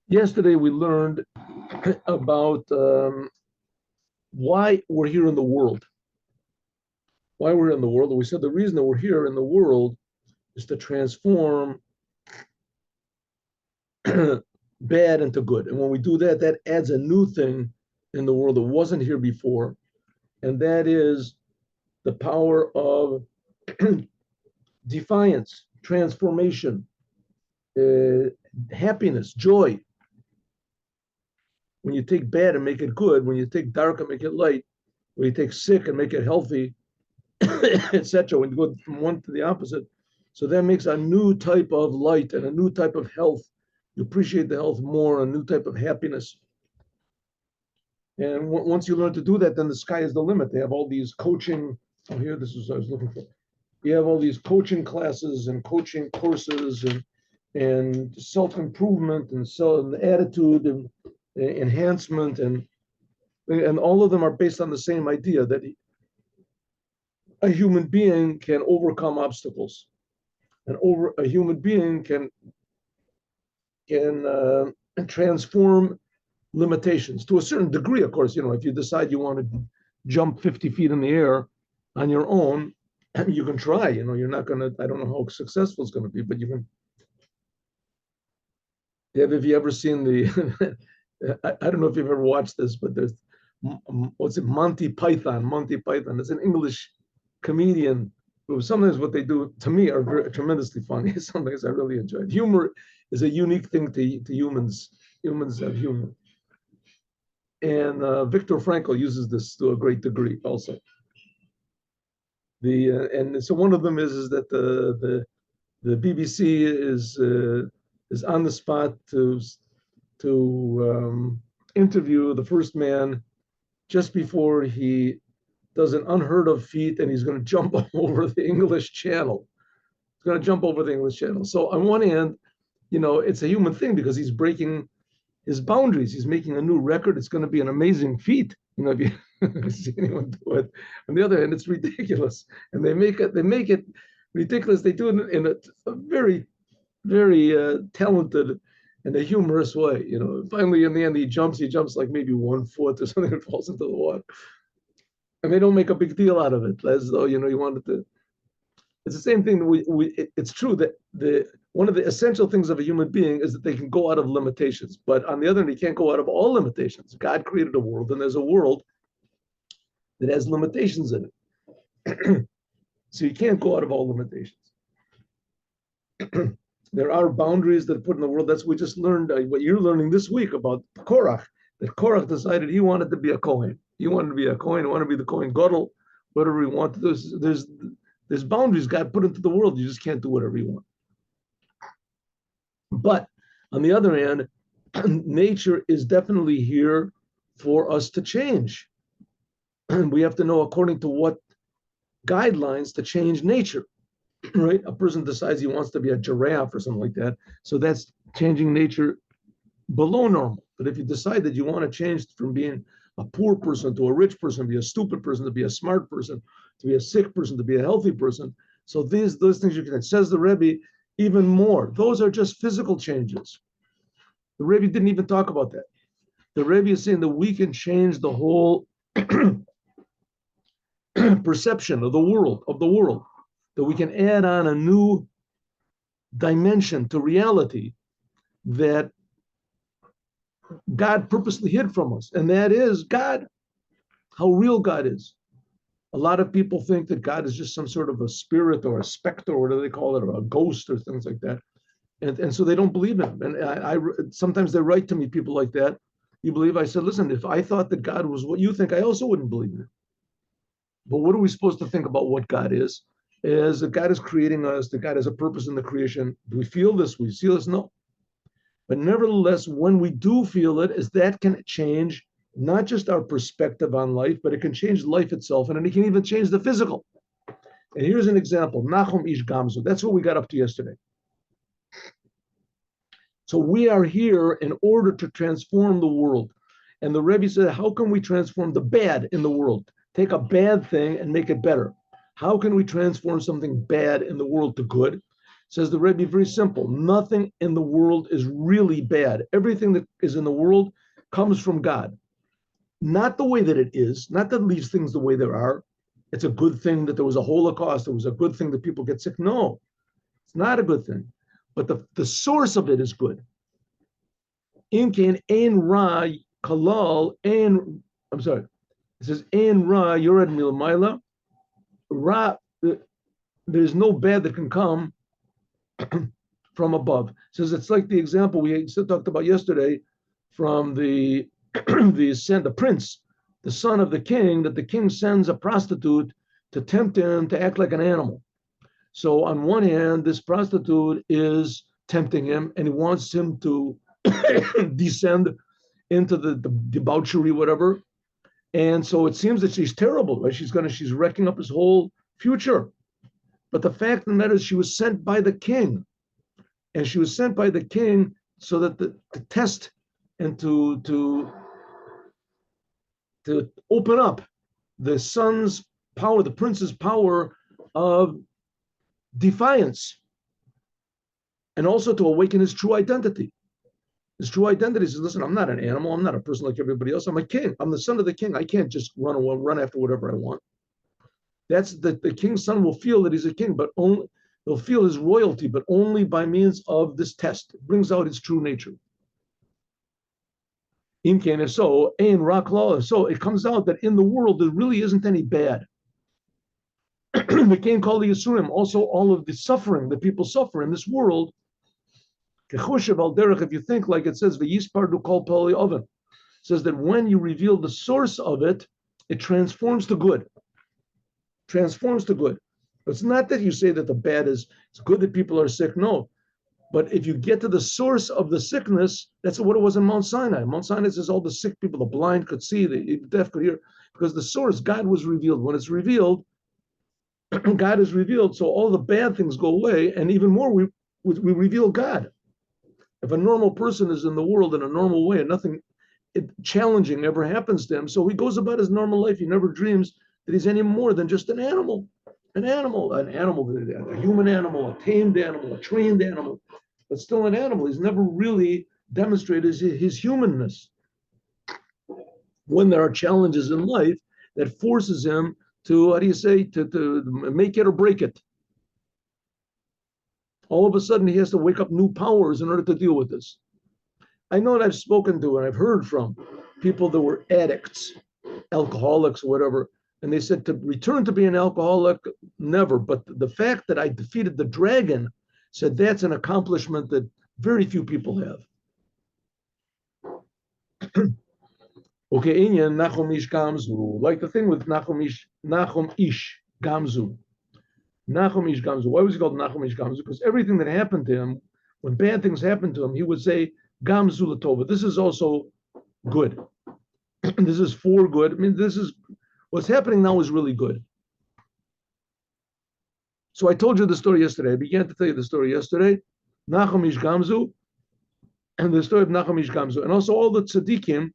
Yesterday we learned about why we're here in the world. Why we're in the world. And we said the reason that we're here in the world is to transform bad into good. And when we do that, that adds a new thing in the world that wasn't here before. And that is the power of defiance, transformation, happiness, joy. When you take bad and make it good, when you take dark and make it light, when you take sick and make it healthy, etc. When you go from one to the opposite. So that makes a new type of light and a new type of health. You appreciate the health more, a new type of happiness. And once you learn to do that, then the sky is the limit. They have all these coaching. Oh, here, this is what I was looking for. You have all these coaching classes and coaching courses and self-improvement and attitude and enhancement and all of them are based on the same idea that a human being can overcome obstacles, and a human being can transform limitations to a certain degree. Of course, if you decide you want to jump 50 feet in the air on your own, you can try. You're not going to. I don't know how successful it's going to be, but you can. Have you ever seen the? I don't know if you've ever watched this, but there's what's it? Monty Python. Monty Python. It's an English comedian who sometimes what they do to me are tremendously funny. Sometimes I really enjoy it. Humor is a unique thing to humans. Humans have humor. And Viktor Frankl uses this to a great degree also. And so one of them is that the BBC is on the spot to interview the first man just before he does an unheard of feat, and he's going to jump over the English Channel. He's going to jump over the English Channel. So on one hand, it's a human thing because he's breaking his boundaries. He's making a new record. It's going to be an amazing feat. If you see anyone do it. On the other hand, it's ridiculous, and they make it ridiculous. They do it in a very, very talented and a humorous way. Finally, in the end, he jumps like maybe 1 foot or something, and falls into the water. And they don't make a big deal out of it, as though he wanted to. It's the same thing. It's true that one of the essential things of a human being is that they can go out of limitations. But on the other hand, he can't go out of all limitations. God created a world, and there's a world that has limitations in it. So you can't go out of all limitations. There are boundaries that are put in the world. That's we just learned what you're learning this week about Korach. That Korach decided he wanted to be a Kohen. He wanted to be a Kohen. He wanted to be the Kohen Gadol, whatever he wanted. There's boundaries God put into the world. You just can't do whatever you want. But on the other hand, nature is definitely here for us to change. We have to know according to what guidelines to change nature, right? A person decides he wants to be a giraffe or something like that. So that's changing nature below normal. But if you decide that you want to change from being a poor person to a rich person, be a stupid person, to be a smart person, to be a sick person, to be a healthy person. So those things you can, says the Rebbe, even more. Those are just physical changes. The Rebbe didn't even talk about that. The Rebbe is saying that we can change the whole perception of the world, that we can add on a new dimension to reality that God purposely hid from us, and that is God, how real God is. A lot of people think that God is just some sort of a spirit or a specter, or what do they call it, or a ghost or things like that. And so they don't believe him. And I sometimes they write to me, people like that. You believe? I said, listen, if I thought that God was what you think, I also wouldn't believe in it. But what are we supposed to think about what God is? Is that God is creating us, that God has a purpose in the creation. Do we feel this? We see this? No. But nevertheless, when we do feel it, is that can change not just our perspective on life, but it can change life itself, and it can even change the physical. And here's an example, Nachum Ish Gamzu. That's what we got up to yesterday. So we are here in order to transform the world. And the Rebbe said, how can we transform the bad in the world? Take a bad thing and make it better. How can we transform something bad in the world to good? Says the Rebbe, very simple. Nothing in the world is really bad. Everything that is in the world comes from God. Not the way that it is, not that it leaves things the way they are. It's a good thing that there was a Holocaust. It was a good thing that people get sick. No, it's not a good thing. But the source of it is good. Inkin ein ra kalal ein. I'm sorry. It says ein ra yored milmaila. Ra. There's no bad that can come from above. It says it's like the example we talked about yesterday from the the prince, the son of the king, that the king sends a prostitute to tempt him to act like an animal. So on one hand, this prostitute is tempting him and he wants him to descend into the debauchery, whatever. And so it seems that she's terrible, right? She's wrecking up his whole future. But the fact of the matter is she was sent by the king. And she was sent by the king so that to test and to open up the son's power, the prince's power of defiance, and also to awaken his true identity. His true identity says, listen, I'm not an animal. I'm not a person like everybody else. I'm a king. I'm the son of the king. I can't just run after whatever I want. That's the king's son will feel that he's a king, but only he'll feel his royalty, but only by means of this test. It brings out his true nature. So it comes out that in the world there really isn't any bad. The king called the Yisurim, also all of the suffering that people suffer in this world. If you think like it says, it says that when you reveal the source of it, it transforms to good. Transforms to good. It's not that you say that the bad is, it's good that people are sick. No. But if you get to the source of the sickness, that's what it was in Mount Sinai. Mount Sinai says all the sick people, the blind could see, the deaf could hear, because the source, God was revealed. When it's revealed, God is revealed, so all the bad things go away, and even more, we reveal God. If a normal person is in the world in a normal way and nothing challenging ever happens to him, so he goes about his normal life, he never dreams that he's any more than just an animal, a human animal, a tamed animal, a trained animal, but still an animal. He's never really demonstrated his humanness. When there are challenges in life that forces him to, to make it or break it. All of a sudden, he has to wake up new powers in order to deal with this. I know that I've spoken to and I've heard from people that were addicts, alcoholics, whatever, and they said to return to being an alcoholic, never. But the fact that I defeated the dragon, said that's an accomplishment that very few people have. Okay, Inyan Nachum Ish Gamzu, like the thing with Nachum Ish Gamzu. Nachum Ish Gamzu. Why was he called Nachum Ish Gamzu? Because everything that happened to him, when bad things happened to him, he would say Gamzu Latova. This is also good. This is for good. I mean, this is what's happening now is really good. So I told you the story yesterday. I began to tell you the story yesterday. Nachum Ish Gamzu, and the story of Nachum Ish Gamzu, and also all the tzaddikim.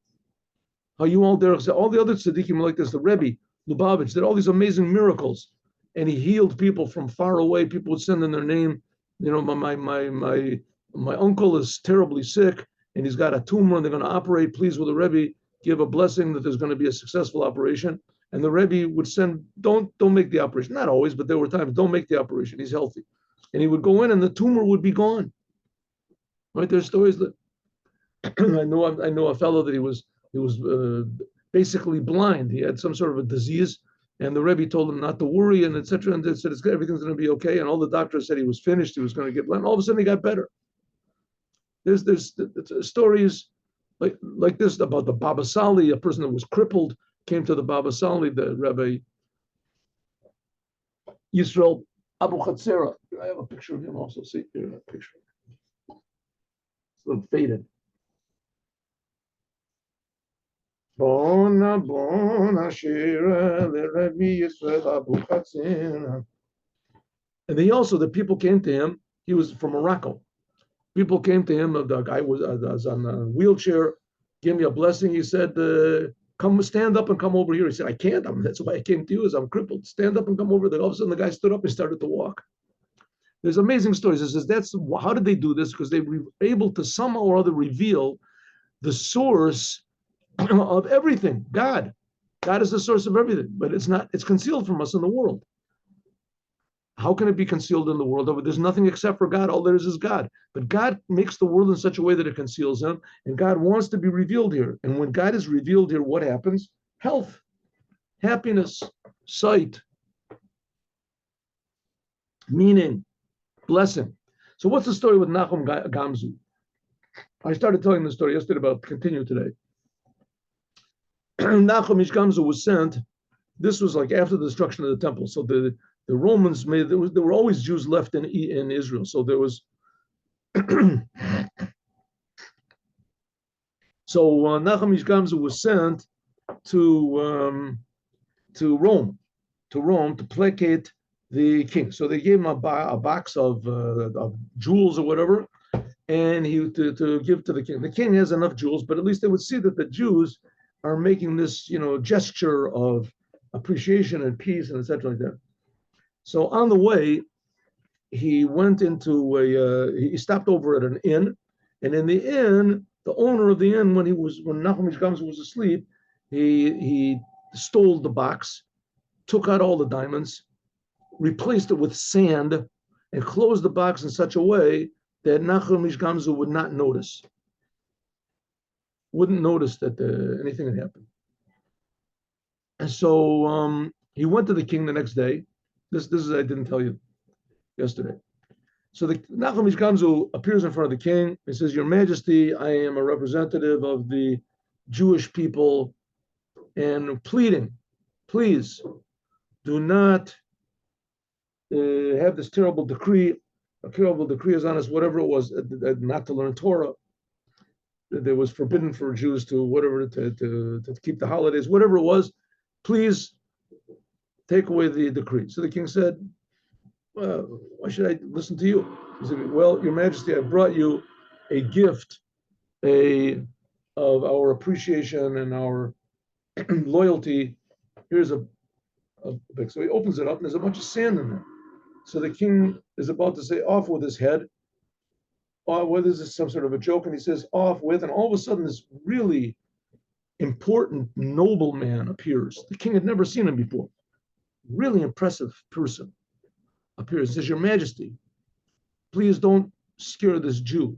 How you all there? All the other tzaddikim like this. The Rebbe Lubavitch did all these amazing miracles, and he healed people from far away. People would send in their name. You know, my uncle is terribly sick, and he's got a tumor, and they're going to operate. Please, will the Rebbe give a blessing that there's going to be a successful operation? And the Rebbe would send, don't make the operation. Not always, but there were times, don't make the operation. He's healthy, and he would go in, and the tumor would be gone. Right? There's stories that I know a fellow that he was basically blind. He had some sort of a disease, and the Rebbe told him not to worry, and etc. And they said everything's going to be okay. And all the doctors said he was finished. He was going to get blind. All of a sudden, he got better. There's stories like this about the Baba Sali, a person that was crippled, came to the Baba Sali, the Rebbe Yisrael Abu Chatzera. I have a picture of him also. See here, a picture. It's a little faded. And he also, the people came to him. He was from Morocco. People came to him. The guy was on a wheelchair. Give me a blessing. He said, "Come, stand up and come over here." He said, "I can't. That's why I came to you. Is I'm crippled. Stand up and come over there." All of a sudden, the guy stood up and started to walk. There's amazing stories. It says that's how did they do this? Because they were able to somehow or other reveal the source of everything. God. God is the source of everything, but it's not, it's concealed from us in the world. How can it be concealed in the world? There's nothing except for God. All there is God. But God makes the world in such a way that it conceals him, and God wants to be revealed here. And when God is revealed here, what happens? Health, happiness, sight, meaning, blessing. So what's the story with Nachum Gamzu? I started telling the story yesterday, but I'll continue today. Nachum Gamzu was sent. This was like after the destruction of the temple. So the Romans made, there were always Jews left in Israel. So there was, Nachum Gamzu was sent to Rome, to placate the king. So they gave him a box of jewels or whatever, and to give to the king. The king has enough jewels, but at least they would see that the Jews are making this, gesture of appreciation and peace and etc. like that. So on the way, he went into he stopped over at an inn, and in the inn, the owner of the inn, when Nachum Gamzu was asleep, he stole the box, took out all the diamonds, replaced it with sand, and closed the box in such a way that Nachum Gamzu would not notice, wouldn't notice that anything had happened. And so he went to the king the next day. This is, I didn't tell you yesterday. So the Nachum Gamzu appears in front of the king. He says, "Your Majesty, I am a representative of the Jewish people, and pleading, please do not have this terrible decree. A terrible decree is on us, whatever it was, not to learn Torah. That was forbidden for Jews to keep the holidays, whatever it was. Please take away the decree." So the king said, "Well, why should I listen to you?" He said, "Well, Your Majesty, I brought you a gift, of our appreciation and our loyalty. Here's a big." So he opens it up, and there's a bunch of sand in there. So the king is about to say, "Off with his head," whether this is some sort of a joke, and he says, "Off with," and all of a sudden this really important nobleman appears. The king had never seen him before. Really impressive person appears. He says, "Your Majesty, please don't scare this Jew.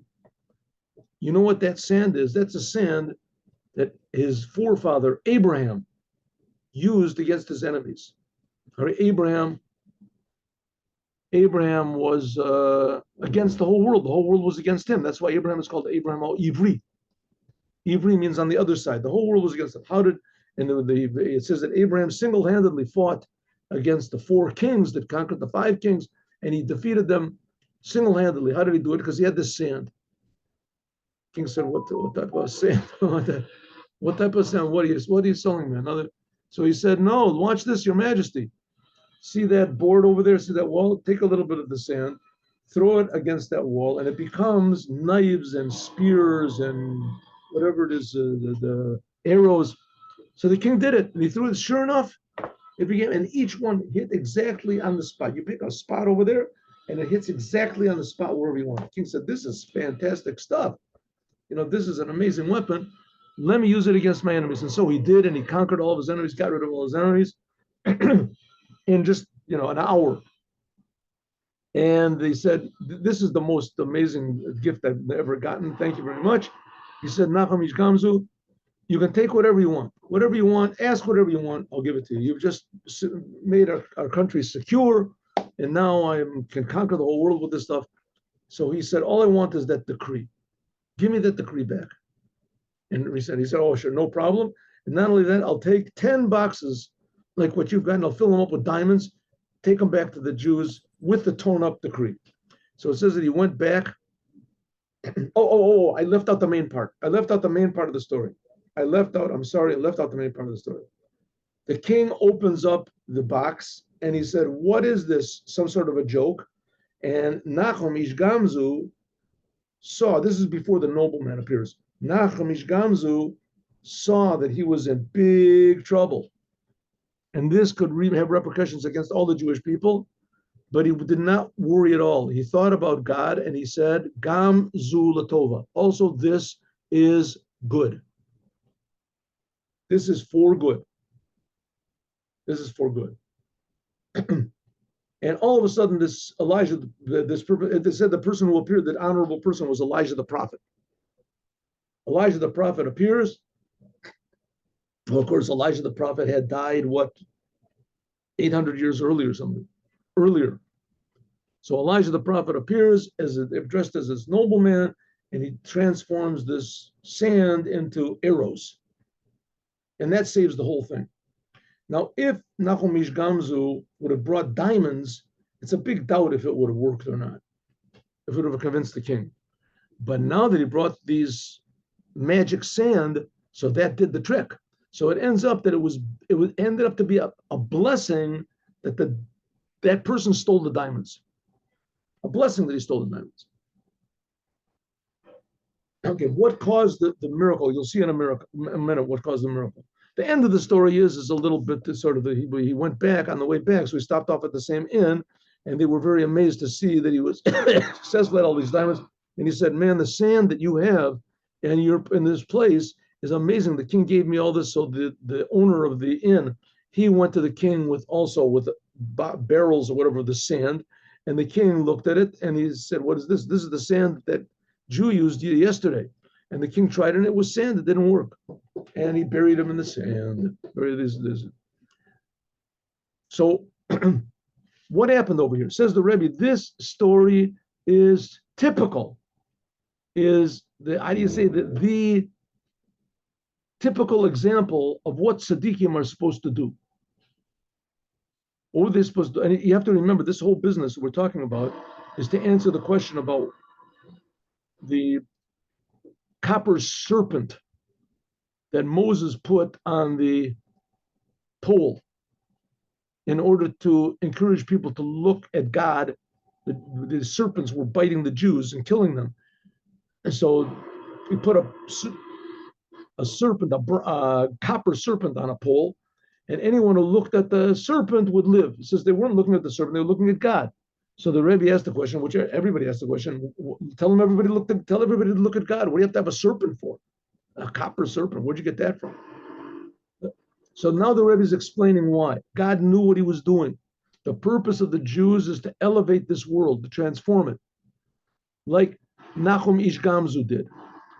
You know what that sand is? That's a sand that his forefather Abraham used against his enemies." Abraham was against the whole world. The whole world was against him. That's why Abraham is called Abraham al-Ivri. Ivri means on the other side. The whole world was against him. It says that Abraham single-handedly fought against the 4 kings that conquered the 5 kings, and he defeated them single-handedly. How did he do it? Because he had this sand. King said, "What type of sand? What type of sand? What are you selling me? Another?" So he said, "No, watch this, Your Majesty. See that board over there? See that wall? Take a little bit of the sand, throw it against that wall, and it becomes knives and spears and whatever it is, the arrows." So the king did it, and he threw it. Sure enough, it began, and each one hit exactly on the spot. You pick a spot over there, and it hits exactly on the spot wherever you want. The king said, "This is fantastic stuff. This is an amazing weapon. Let me use it against my enemies." And so he did, and he conquered all of his enemies, got rid of all his enemies in just, an hour. And they said, "This is the most amazing gift I've ever gotten. Thank you very much." He said, "Nachum Gamzu, you can take whatever you want, ask whatever you want, I'll give it to you. You've just made our country secure, and now I can conquer the whole world with this stuff." So he said, "All I want is that decree. Give me that decree back." And he said, "Oh, sure, no problem. And not only that, I'll take 10 boxes like what you've got, and I'll fill them up with diamonds, take them back to the Jews with the torn up decree." So it says that he went back. I left out the main part. I left out the main part of the story. I left out the main part of the story. The king opens up the box, and he said, "What is this? Some sort of a joke?" And Nachum Gamzu saw, this is before the nobleman appears, Nachum Gamzu saw that he was in big trouble. And this could have repercussions against all the Jewish people. but he did not worry at all. He thought about God and he said, Gam zu latova. Also, this is good. This is for good. This is for good. And all of a sudden, this Elijah, it said the person who appeared, that honorable person, was Elijah the prophet. Elijah the prophet appears. Well, of course, Elijah the prophet had died, 800 years earlier, something earlier. So Elijah the prophet appears dressed as this nobleman, and he transforms this sand into arrows. And that saves the whole thing. Now, if Nachum Ish Gamzu would have brought diamonds, it's a big doubt if it would have worked or not, if it would have convinced the king. But now that he brought these magic sand, so that did the trick. So it ends up that it ended up to be a blessing that that person stole the diamonds. A blessing that he stole the diamonds. Okay, what caused the miracle? You'll see in a minute what caused the miracle. The end of the story is a little bit sort of he went back on the way back, so he stopped off at the same inn, and they were very amazed to see that he was successful at all these diamonds. And he said, "Man, the sand that you have and you're in this place is amazing. The king gave me all this." So the owner of the inn, he went to the king with barrels or whatever of the sand, and the king looked at it and he said, "What is this? This is the sand that Jew used yesterday." And the king tried it, and it was sand. It didn't work. And he buried him in the sand. So what happened over here? Says the Rebbe, this story is typical, the typical example of what tzaddikim are supposed to do. What were they supposed to do? And you have to remember, this whole business we're talking about is to answer the question about the copper serpent that Moses put on the pole in order to encourage people to look at God. The serpents were biting the Jews and killing them. And so he put a copper serpent on a pole, and anyone who looked at the serpent would live. It says they weren't looking at the serpent, they were looking at God. So the Rebbe asked the question, which everybody asked the question, tell everybody to look at God. What do you have to have a serpent for? A copper serpent. Where'd you get that from? So now the Rebbe is explaining why. God knew what he was doing. The purpose of the Jews is to elevate this world, to transform it. Like Nachum Ish Gamzu did.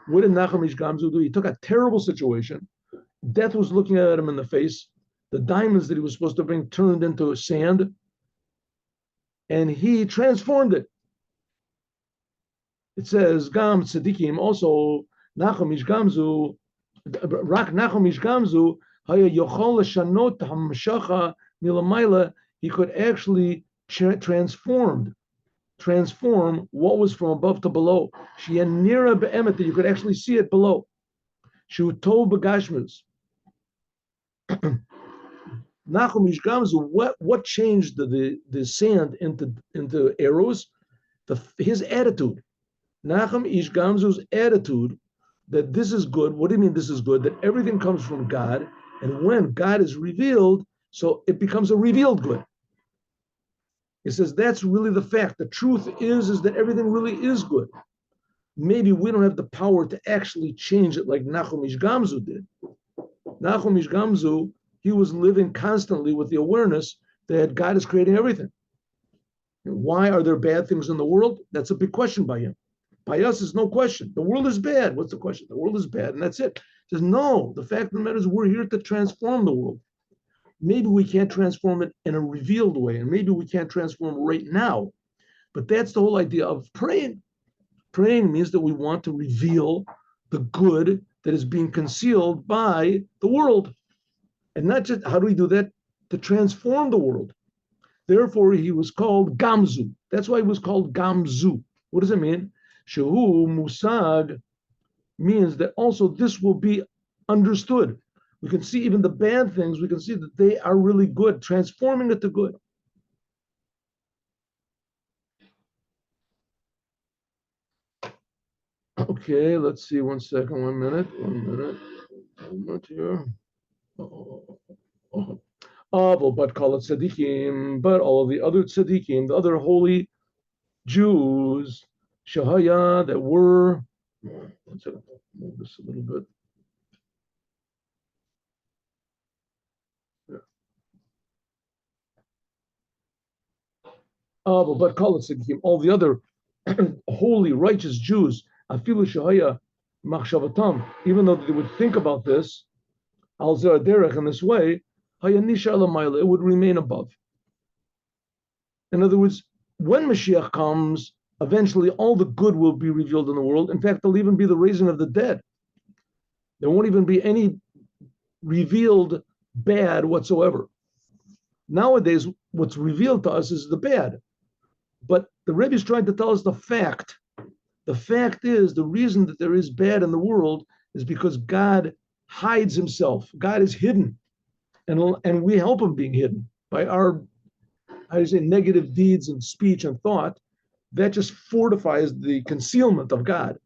What did Nachum Ish Gamzu do? He took a terrible situation. Death was looking at him in the face. The diamonds that he was supposed to bring turned into sand. And he transformed it. It says, Gam Tzadikim, also Nachum Ish Gamzu, Rak Nachum Ish Gamzu, he could actually transform what was from above to below. That you could actually see it below. Nachum Ish Gamzu, what changed the sand into arrows? His attitude. Nachum Ish Gamzu's attitude that this is good. What do you mean this is good? That everything comes from God, and when God is revealed, so it becomes a revealed good. He says that's really the fact. The truth is that everything really is good. Maybe we don't have the power to actually change it like Nachum Ish Gamzu did. Nachum Ish Gamzu, he was living constantly with the awareness that God is creating everything. Why are there bad things in the world? That's a big question by him. By us, is no question. The world is bad. What's the question? The world is bad, and that's it. He says, no, the fact of the matter is we're here to transform the world. Maybe we can't transform it in a revealed way, and maybe we can't transform it right now. But that's the whole idea of praying. Praying means that we want to reveal the good that is being concealed by the world. And not just, how do we do that? To transform the world. Therefore, he was called Gamzu. That's why he was called Gamzu. What does it mean? Shehu Musag means that also this will be understood. We can see even the bad things, we can see that they are really good, transforming it to good. Okay, let's see, 1 second, 1 minute here. But call it tzaddikim, but all of the other tzaddikim, the other holy Jews, shahaya, that were, let's move this a little bit. But call it tzaddikim, all the other holy, righteous Jews, afilu shahaya machshavatam, even though they would think about this, al derech, in this way, it would remain above. In other words, when Mashiach comes, eventually all the good will be revealed in the world. In fact, there'll even be the raising of the dead. There won't even be any revealed bad whatsoever. Nowadays, what's revealed to us is the bad. But the Rebbe is trying to tell us the fact. The fact is, the reason that there is bad in the world is because God hides himself. God is hidden. And we help him being hidden by our, how do you say, negative deeds and speech and thought. That just fortifies the concealment of God.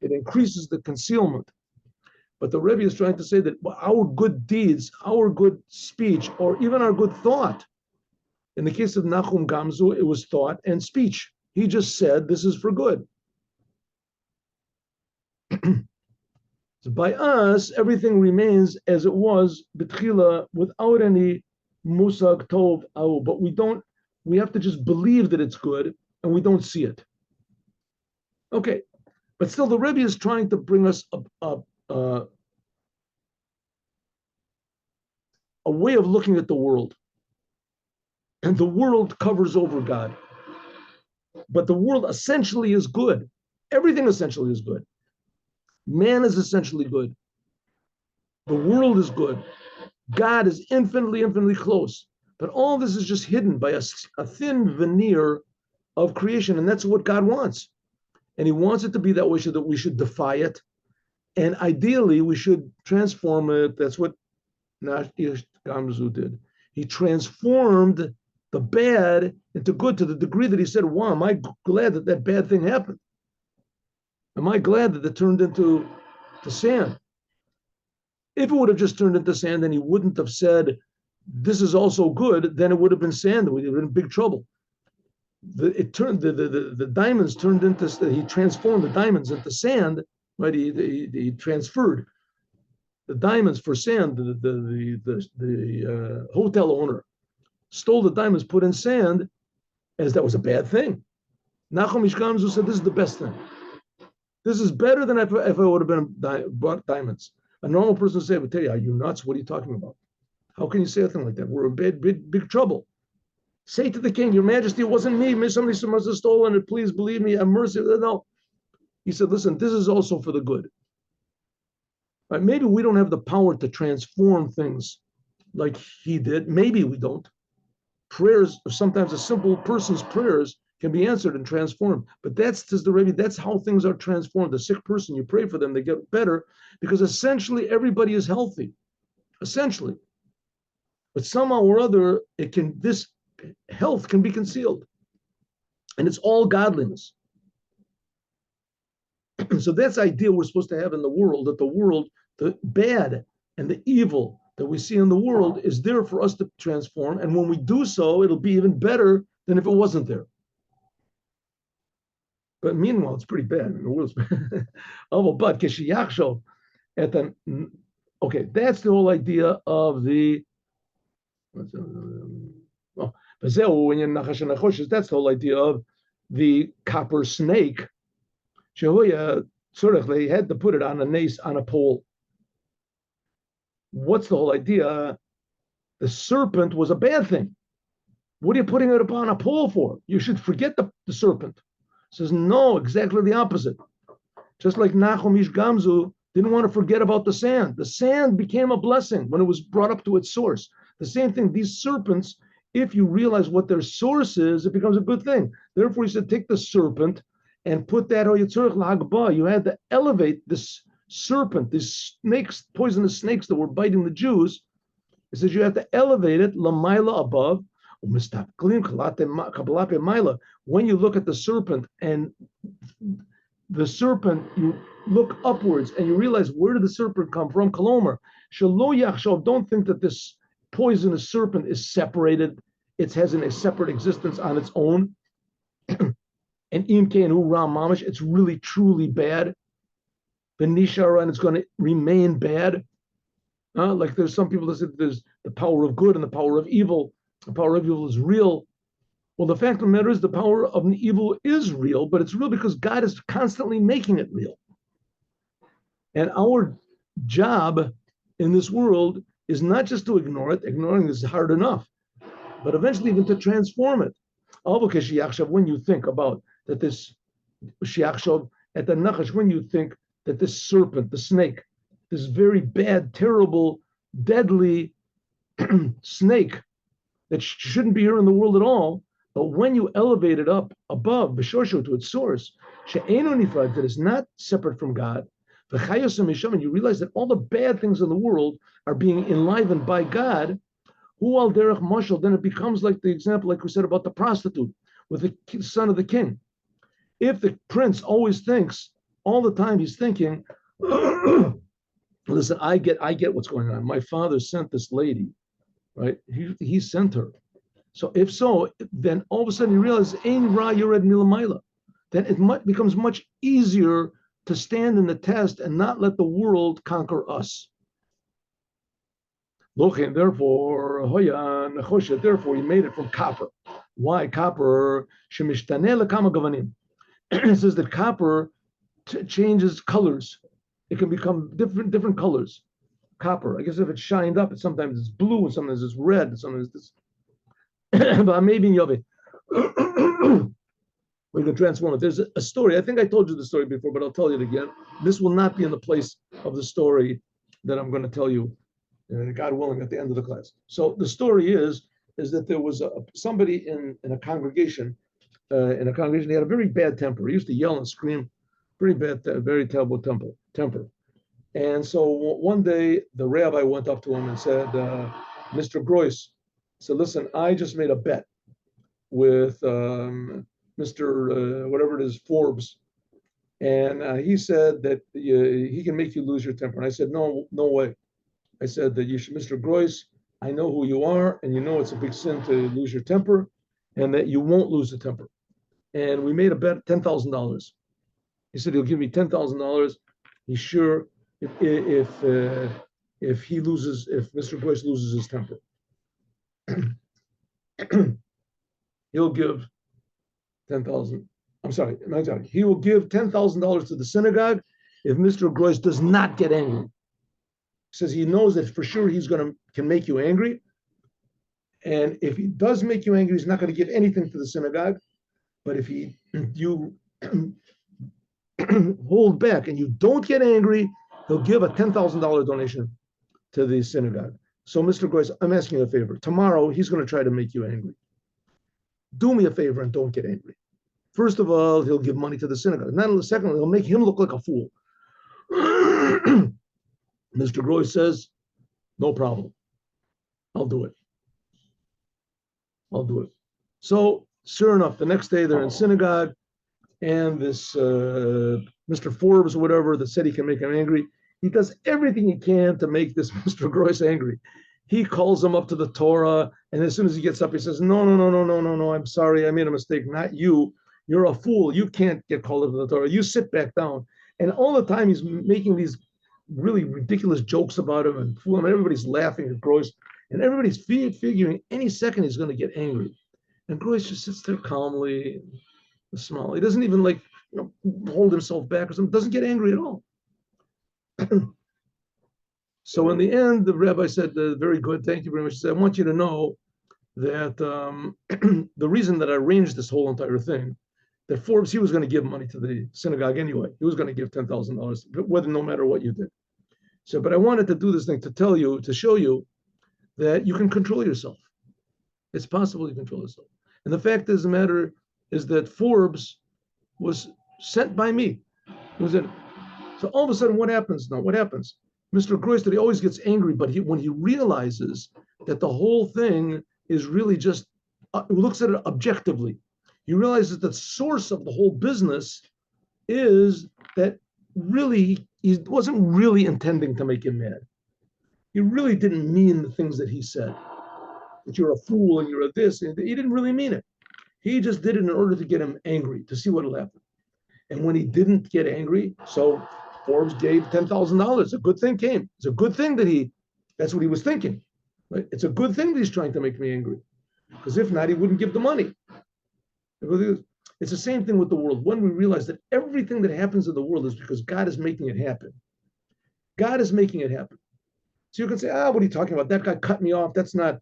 It increases the concealment. But the Rebbe is trying to say that our good deeds, our good speech, or even our good thought, in the case of Nachum Gamzu, it was thought and speech. He just said, this is for good. So by us, everything remains as it was, betchila, without any musag tov au. But we have to just believe that it's good, and we don't see it. Okay, but still the Rebbe is trying to bring us a way of looking at the world. And the world covers over God. But the world essentially is good. Everything essentially is good. Man is essentially good. The world is good. God is infinitely, infinitely close. But all this is just hidden by a thin veneer of creation. And that's what God wants. And he wants it to be that way so that we should defy it. And ideally, we should transform it. That's what Moshiach Gamzu did. He transformed the bad into good to the degree that he said, wow, am I glad that that bad thing happened? Am I glad that it turned into sand? If it would have just turned into sand, then he wouldn't have said, this is also good, then it would have been sand. We'd have been in big trouble. The diamonds turned into, he transformed the diamonds into sand, right? He transferred the diamonds for sand. The hotel owner stole the diamonds, put in sand, as that was a bad thing. Nachum Ish Gamzu said, this is the best thing. This is better than if I would have bought diamonds. A normal person would say, "But tell you, are you nuts? What are you talking about? How can you say a thing like that? We're in big trouble. Say to the king, Your Majesty, it wasn't me. Somebody must have stolen it. Please believe me. Have mercy." No. He said, listen, this is also for the good. Right? Maybe we don't have the power to transform things like he did. Maybe we don't. Prayers, sometimes a simple person's prayers can be answered and transformed. But that's just the Rebbe, that's how things are transformed. The sick person, you pray for them, they get better, because essentially everybody is healthy. Essentially. But somehow or other, this health can be concealed. And it's all godliness. So that's the idea we're supposed to have in the world, that the world, the bad and the evil that we see in the world is there for us to transform. And when we do so, it'll be even better than if it wasn't there. But meanwhile, it's pretty bad. The world's bad. Oh, but okay, that's the whole idea of the that's the whole idea of the copper snake. They had to put it on a pole. What's the whole idea? The serpent was a bad thing. What are you putting it upon a pole for? You should forget the serpent. Says no, exactly the opposite. Just like Nachum Ish Gamzu didn't want to forget about the sand. The sand became a blessing when it was brought up to its source. The same thing, these serpents, if you realize what their source is, it becomes a good thing. Therefore, he said, take the serpent and put that you had to elevate this serpent, these snakes, poisonous snakes that were biting the Jews. He says you have to elevate it lamaila above. When you look at the serpent and the serpent, you look upwards and you realize, where did the serpent come from? Kolomer, Shelo yachshov, don't think that this poisonous serpent is separated. It has a separate existence on its own. And imkeinu ram mamish, it's really truly bad. Benishara, and it's going to remain bad. Like there's some people that say there's the power of good and the power of evil. The power of evil is real. Well, the fact of the matter is the power of the evil is real, but it's real because God is constantly making it real. And our job in this world is not just to ignore it. Ignoring is hard enough, but eventually even to transform it. When you think about that, this shiachshav at the nachash, when you think that this serpent, the snake, this very bad, terrible, deadly snake that shouldn't be here in the world at all, but when you elevate it up above, b'shoshu, to its source, she'eno nifrad, that is not separate from God, and you realize that all the bad things in the world are being enlivened by God, hu al derech mashal, then it becomes like the example, like we said about the prostitute with the son of the king. If the prince always thinks, all the time he's thinking, listen, I get what's going on. My father sent this lady, right? He sent her. So if so, then all of a sudden you realize, ein ra yored milamayla. Then it becomes much easier to stand in the test and not let the world conquer us. Therefore, he made it from copper. Why copper? It says that copper changes colors. It can become different colors. Copper. I guess if it's shined up, sometimes it's blue, and sometimes it's red, and sometimes it's this. But maybe in Yovi. We can transform it. There's a story. I think I told you the story before, but I'll tell you it again. This will not be in the place of the story that I'm going to tell you, God willing, at the end of the class. So the story is that there was somebody in a congregation. He had a very bad temper. He used to yell and scream, pretty bad, very terrible temper. And so one day the rabbi went up to him and said, Mr. Groys, said, listen, I just made a bet with Mr. Whatever it is, Forbes. And he said that he can make you lose your temper. And I said, no way. I said that you should, Mr. Groys, I know who you are, and you know it's a big sin to lose your temper, and that you won't lose the temper. And we made a bet, $10,000. He said he'll give me $10,000. He's sure if Mr. Groys loses his temper, he'll give 10,000. I'm sorry. He will give $10,000 to the synagogue if Mr. Groys does not get angry. He says he knows that for sure can make you angry, and if he does make you angry, he's not going to give anything to the synagogue. But if you hold back and you don't get angry, he'll give a $10,000 donation to the synagogue. So, Mr. Groys, I'm asking you a favor. Tomorrow, he's going to try to make you angry. Do me a favor and don't get angry. First of all, he'll give money to the synagogue. And then secondly, he'll make him look like a fool. Mr. Groys says, no problem. I'll do it. So, sure enough, the next day they're in synagogue, and this Mr. Forbes or whatever that said he can make him angry, he does everything he can to make this Mr. Groys angry. He calls him up to the Torah, and as soon as he gets up, he says, no, I'm sorry, I made a mistake, not you. You're a fool. You can't get called up to the Torah. You sit back down. And all the time he's making these really ridiculous jokes about him and fooling him. Everybody's laughing at Groys, and everybody's figuring any second he's going to get angry. And Groys just sits there calmly, smile. He doesn't even hold himself back or something. Doesn't get angry at all. So in the end, the rabbi said, very good, thank you very much. He said, I want you to know that the reason that I arranged this whole entire thing, that Forbes, he was going to give money to the synagogue anyway. He was going to give $10,000, no matter what you did. So, but I wanted to do this thing to show you that you can control yourself. It's possible you control yourself. And the fact is, the matter is that Forbes was sent by me. So all of a sudden, what happens now? Mr. Groys, that he always gets angry, but when he realizes that the whole thing is really just, looks at it objectively, he realizes that the source of the whole business is that really he wasn't really intending to make him mad. He really didn't mean the things that he said, that you're a fool and you're a this. And he didn't really mean it. He just did it in order to get him angry, to see what will happen. And when he didn't get angry, so Forbes gave $10,000. A good thing came. It's a good thing that that's what he was thinking. Right? It's a good thing that he's trying to make me angry. Because if not, he wouldn't give the money. It's the same thing with the world. When we realize that everything that happens in the world is because God is making it happen. God is making it happen. So you can say, what are you talking about? That guy cut me off. That's not,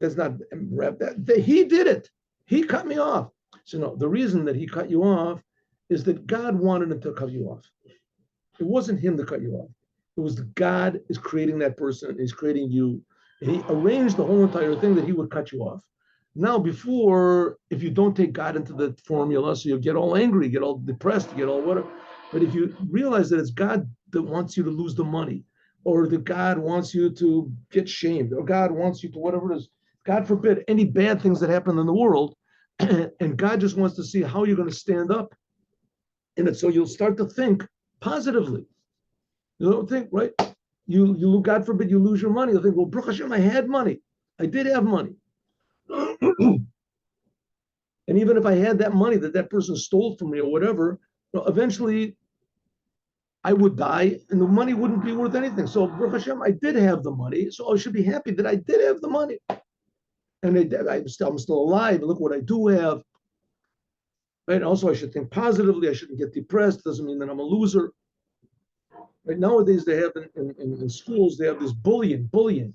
he did it. He cut me off. So no, the reason that he cut you off is that God wanted him to cut you off. It wasn't him that cut you off. It was God is creating that person. He's creating you. And he arranged the whole entire thing that he would cut you off. Now, before, if you don't take God into the formula, so you get all angry, get all depressed, get all whatever. But if you realize that it's God that wants you to lose the money, or that God wants you to get shamed, or God wants you to whatever it is, God forbid any bad things that happen in the world, and God just wants to see how you're going to stand up in it. So you'll start to think positively. You don't think, right? You God forbid you lose your money. You'll think, well, Baruch Hashem, I had money. I did have money. And even if I had that money that person stole from me or whatever, eventually I would die and the money wouldn't be worth anything. So Baruch Hashem, I did have the money. So I should be happy that I did have the money. And I'm still alive. Look what I do have. Right? Also, I should think positively. I shouldn't get depressed. Doesn't mean that I'm a loser. Right? Nowadays, they have in schools, they have this bullying.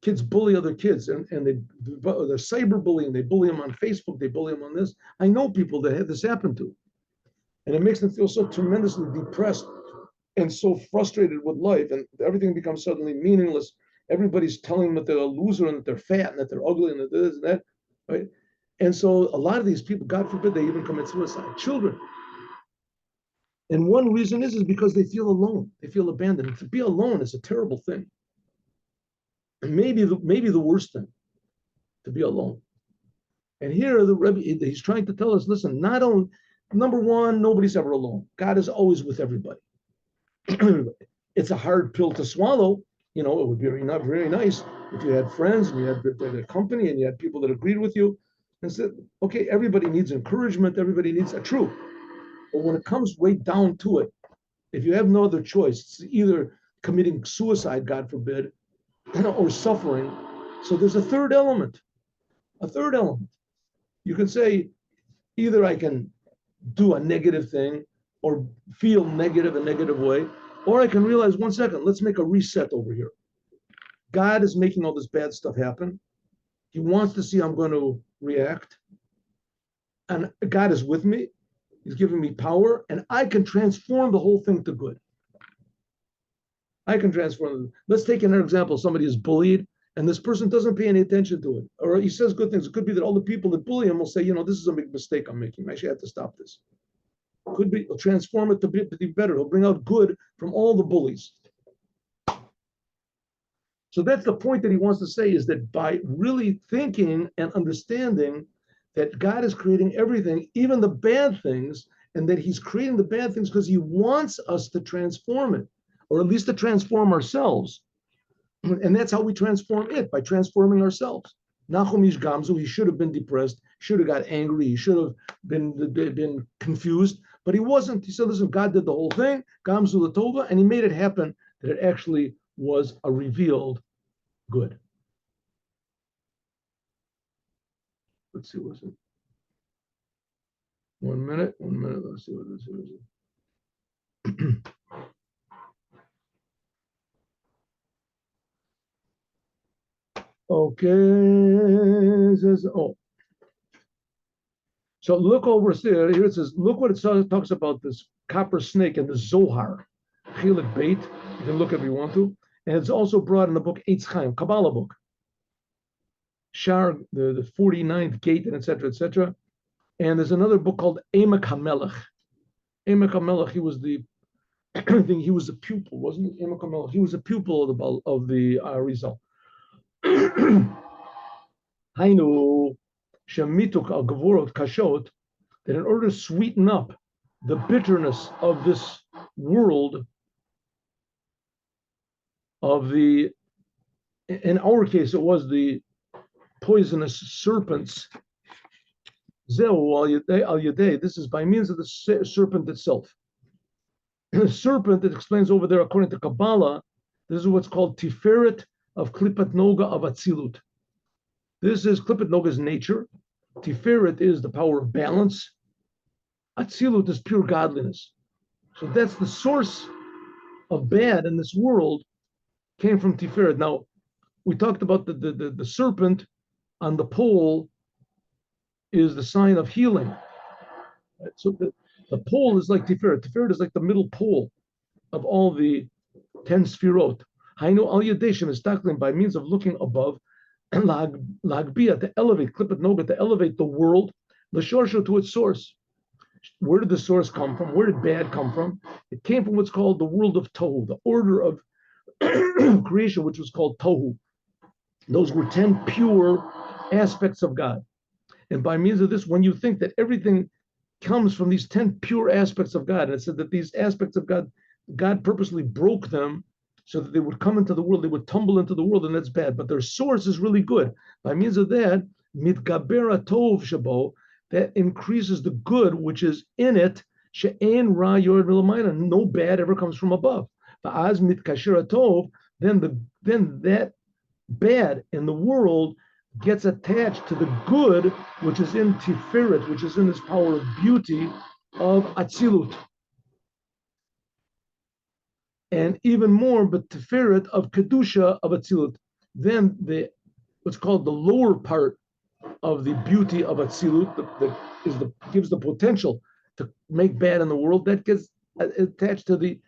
Kids bully other kids, and they're cyberbullying. They bully them on Facebook. They bully them on this. I know people that had this happen to, and it makes them feel so tremendously depressed and so frustrated with life, and everything becomes suddenly meaningless. Everybody's telling them that they're a loser and that they're fat and that they're ugly and that this and that, right? And so a lot of these people, God forbid, they even commit suicide. Children. And one reason is because they feel alone. They feel abandoned. And to be alone is a terrible thing. And maybe the worst thing, to be alone. And here the Rebbe, he's trying to tell us, listen, not only, number one, nobody's ever alone. God is always with everybody. It's a hard pill to swallow. It would be not very nice if you had friends and you had the company and you had people that agreed with you and said, okay, everybody needs encouragement. Everybody needs true. But when it comes way down to it, if you have no other choice, it's either committing suicide, God forbid, or suffering. So there's a third element. You can say, either I can do a negative thing or feel negative, a negative way, or I can realize, 1 second, let's make a reset over here. God is making all this bad stuff happen. He wants to see how I'm going to react. And God is with me. He's giving me power, and I can transform the whole thing to good. I can transform. Let's take another example. Somebody is bullied, and this person doesn't pay any attention to it, or he says good things. It could be that all the people that bully him will say, this is a big mistake I'm making. I should have to stop this. Could be, he'll transform it to be better. He'll bring out good from all the bullies. So that's the point that he wants to say, is that by really thinking and understanding that God is creating everything, even the bad things, and that he's creating the bad things because he wants us to transform it, or at least to transform ourselves. And that's how we transform it, by transforming ourselves. Nachum Ish Gamzu, he should have been depressed, should have got angry, he should have been confused, but he wasn't. He said, listen, God did the whole thing, Gamzu Latova, and he made it happen that it actually was a revealed good. Let's see, what's it? 1 minute, let's see what this is. Okay, it says, so look over here. Here it says, look what it talks about this copper snake and the Zohar, Chilik Beit. You can look if you want to. And it's also brought in the book Eitz Chaim, Kabbalah book. Shar, the 49th gate, and etc., etc. And there's another book called Emek HaMelech. Emek HaMelech, he was the he was a pupil, wasn't he? Emek HaMelech, he was a pupil of the Arizal. Hainu shemituk al gavurot kashot, that in order to sweeten up the bitterness of this world, of the In our case, it was the poisonous serpents. This is by means of the serpent itself. The serpent, it explains over there, according to Kabbalah, this is what's called Tiferet of Klipat Noga of Atzilut. This is Klipat Noga's nature. Tiferet is the power of balance. Atzilut is pure godliness. So that's the source of bad in this world, came from Tiferet. Now, we talked about the serpent on the pole is the sign of healing. So the pole is like Tiferet. Tiferet is like the middle pole of all the 10 sfirot. Hainu al yadeshim is tackling by means of looking above, and lagbia, to elevate, klipat noga, to elevate the world, the shorsho, to its source. Where did the source come from? Where did bad come from? It came from what's called the world of Tohu, the order of creation, which was called Tohu. Those were 10 pure aspects of God. And by means of this, when you think that everything comes from these 10 pure aspects of God, and it said that these aspects of God, God purposely broke them so that they would come into the world, they would tumble into the world, and that's bad. But their source is really good. By means of that, mitgabera tov shabo, that increases the good which is in it. She'en ra yor milamayna, no bad ever comes from above. Va'az mitkashera tov, then that bad in the world gets attached to the good which is in Tiferet, which is in this power of beauty of Atzilut. And even more, but Tiferet of Kedusha of Atzilut. Then what's called the lower part of the beauty of Atzilut, gives the potential to make bad in the world, that gets attached to the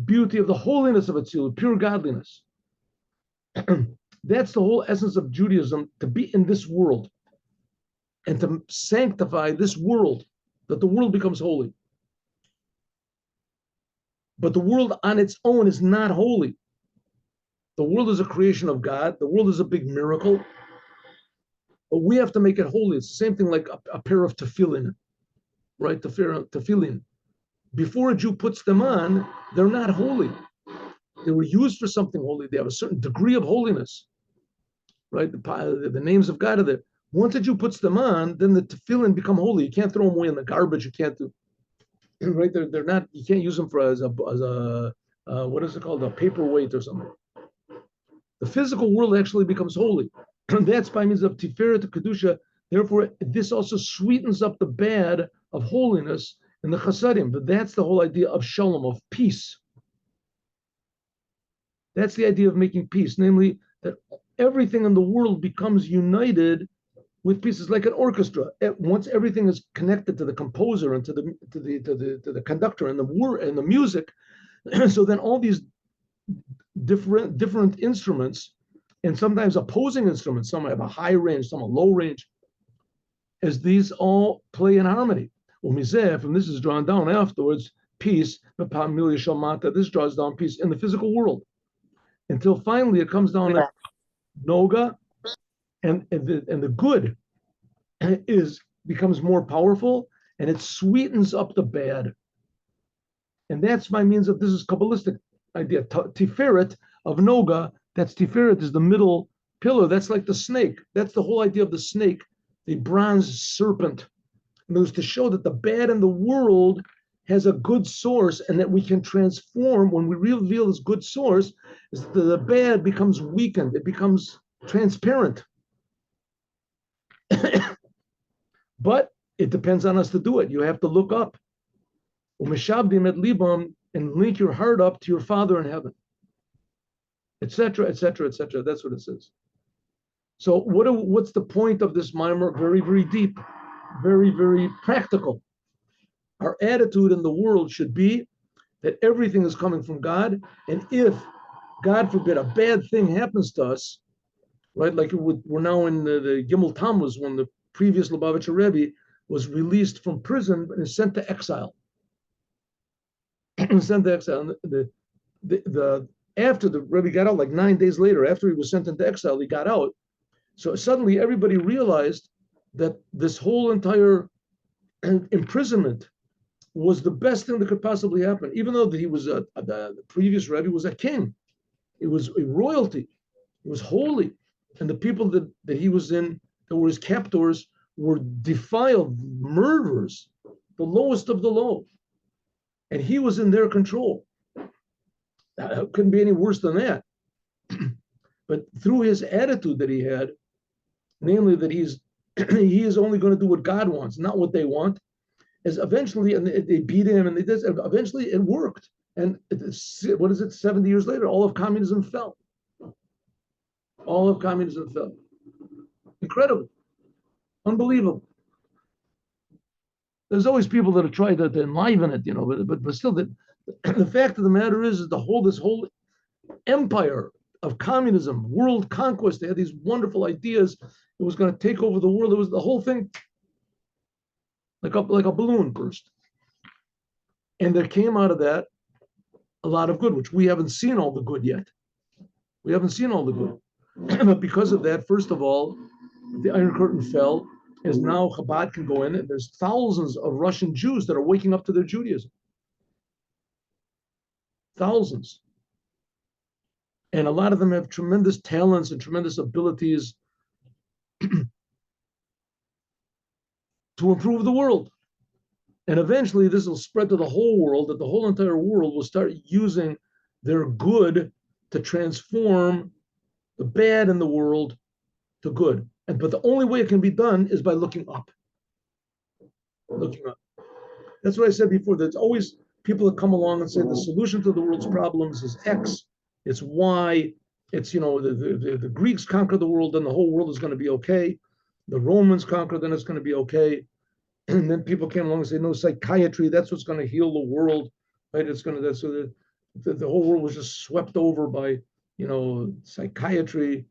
beauty of the holiness of Atzilut, pure godliness. That's the whole essence of Judaism, to be in this world and to sanctify this world, that the world becomes holy. But the world on its own is not holy. The world is a creation of God. The world is a big miracle. But we have to make it holy. It's the same thing like a pair of tefillin, right? Tefillin. Before a Jew puts them on, they're not holy. They were used for something holy. They have a certain degree of holiness, right? The names of God are there. Once a Jew puts them on, then the tefillin become holy. You can't throw them away in the garbage. You can't do, right? They're not. You can't use them for as a what is it called? A paperweight or something. The physical world actually becomes holy. That's by means of Tiferet Kedusha. Therefore, this also sweetens up the bad of holiness in the Chasadim. But that's the whole idea of Shalom, of peace. That's the idea of making peace, namely that everything in the world becomes united with pieces, like an orchestra. Once everything is connected to the composer and to the conductor and the music, so then all these different instruments, and sometimes opposing instruments, some have a high range, some a low range, as these all play in harmony. From this is drawn down afterwards, peace, this draws down peace in the physical world, until finally it comes down to Noga, and the good becomes more powerful, and it sweetens up the bad. And that's by means of, this is Kabbalistic idea, Tiferet of Noga. That's Tiferet is the middle pillar. That's like the snake. That's the whole idea of the snake, the bronze serpent. And it was to show that the bad in the world has a good source, and that we can transform when we reveal this good source, is that the bad becomes weakened. It becomes transparent. But it depends on us to do it. You have to look up. And link your heart up to your Father in heaven, etc., etc., etc. That's what it says. So what's the point of this mimer? Very, very deep, very, very practical. Our attitude in the world should be that everything is coming from God, and if, God forbid, a bad thing happens to us, right? Like we're now in the Gimel Tammuz, when the previous Lubavitcher Rebbe was released from prison and is sent to exile. Sent to exile. After the Rebbe got out, like 9 days later, after he was sent into exile, he got out. So suddenly everybody realized that this whole entire imprisonment was the best thing that could possibly happen, even though he was the previous Rebbe was a king. It was a royalty. It was holy. And the people that he was in, that were his captors, were defiled, murderers, the lowest of the low. And he was in their control. It couldn't be any worse than that. But through his attitude that he had, namely that he is only going to do what God wants, not what they want, is eventually, and they beat him, and they did. Eventually, it worked. And what is it? 70 years later, all of communism fell. All of communism fell. Incredible, unbelievable. There's always people that have tried to enliven it, but still, the fact of the matter is this whole empire of communism, world conquest. They had these wonderful ideas. It was going to take over the world. It was the whole thing, like a balloon burst. And there came out of that a lot of good, which we haven't seen all the good yet. We haven't seen all the good. But because of that, first of all, the Iron Curtain fell, as now Chabad can go in, and there's thousands of Russian Jews that are waking up to their Judaism. Thousands. And a lot of them have tremendous talents and tremendous abilities to improve the world. And eventually this will spread to the whole world, that the whole entire world will start using their good to transform the bad in the world to good. But the only way it can be done is by looking up. Looking up. That's what I said before. There's always people that come along and say the solution to the world's problems is X, it's Y, it's, the Greeks conquer the world, then the whole world is going to be okay. The Romans conquer, then it's going to be okay. And then people came along and said, no, psychiatry, that's what's going to heal the world, right? It's going to, that's so the whole world was just swept over by, psychiatry,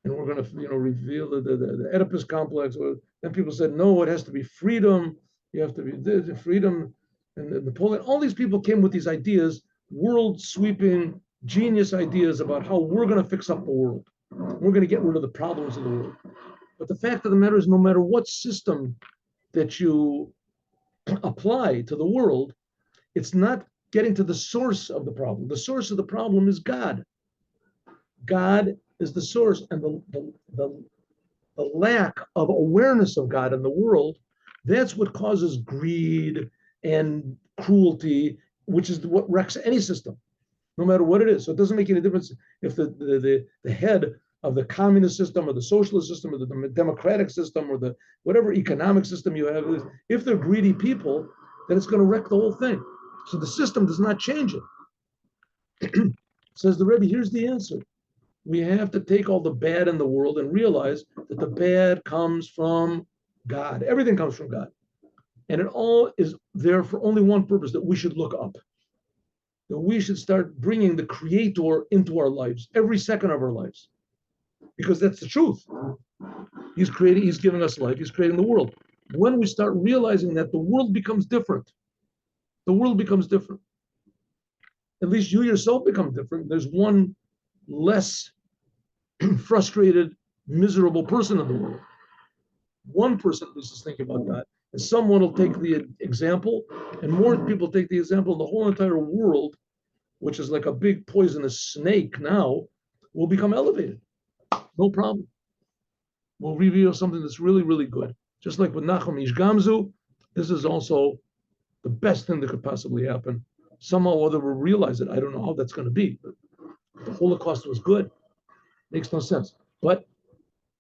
and we're going to, reveal the Oedipus complex. Then people said, no, it has to be freedom. You have to be freedom. And Napoleon, all these people came with these ideas, world sweeping, genius ideas about how we're going to fix up the world. We're going to get rid of the problems of the world. But the fact of the matter is, no matter what system that you apply to the world, it's not getting to the source of the problem. The source of the problem is God. God is the source, and the lack of awareness of God in the world, that's what causes greed and cruelty, which is what wrecks any system, no matter what it is. So it doesn't make any difference if the head of the communist system or the socialist system or the democratic system or the whatever economic system you have is, if they're greedy people, then it's going to wreck the whole thing. So the system does not change it. Says the Rebbe, here's the answer. We have to take all the bad in the world and realize that the bad comes from God. Everything comes from God. And it all is there for only one purpose, that we should look up. That we should start bringing the Creator into our lives, every second of our lives. Because that's the truth. He's giving us life, he's creating the world. When we start realizing that, the world becomes different. The world becomes different. At least you yourself become different. There's one less frustrated, miserable person in the world. One person at least is thinking about God. And someone will take the example, and more people take the example, and the whole entire world, which is like a big poisonous snake now, will become elevated. No problem. We'll reveal something that's really, really good. Just like with Nachum Ish Gamzu, this is also the best thing that could possibly happen. Somehow or other we'll realize it. I don't know how that's going to be. But the Holocaust was good. Makes no sense. But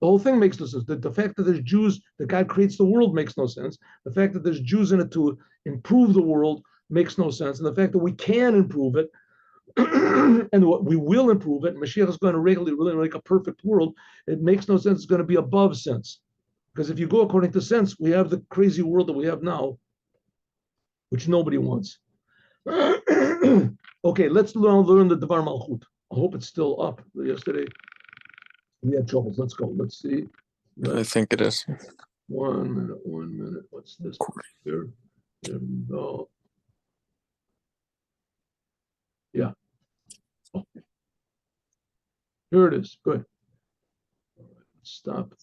the whole thing makes no sense. The fact that there's Jews, that God creates the world makes no sense. The fact that there's Jews in it to improve the world makes no sense. And the fact that we can improve it, and what we will improve it, Mashiach is going to really make a perfect world, it makes no sense. It's going to be above sense. Because if you go according to sense, we have the crazy world that we have now, which nobody wants. Okay, let's learn the Devar Malchut. I hope it's still up. Yesterday we had troubles. Let's go. Let's see. I think it is. 1 minute. What's this here? There we go. Yeah. Okay. Here it is. Good. Stop.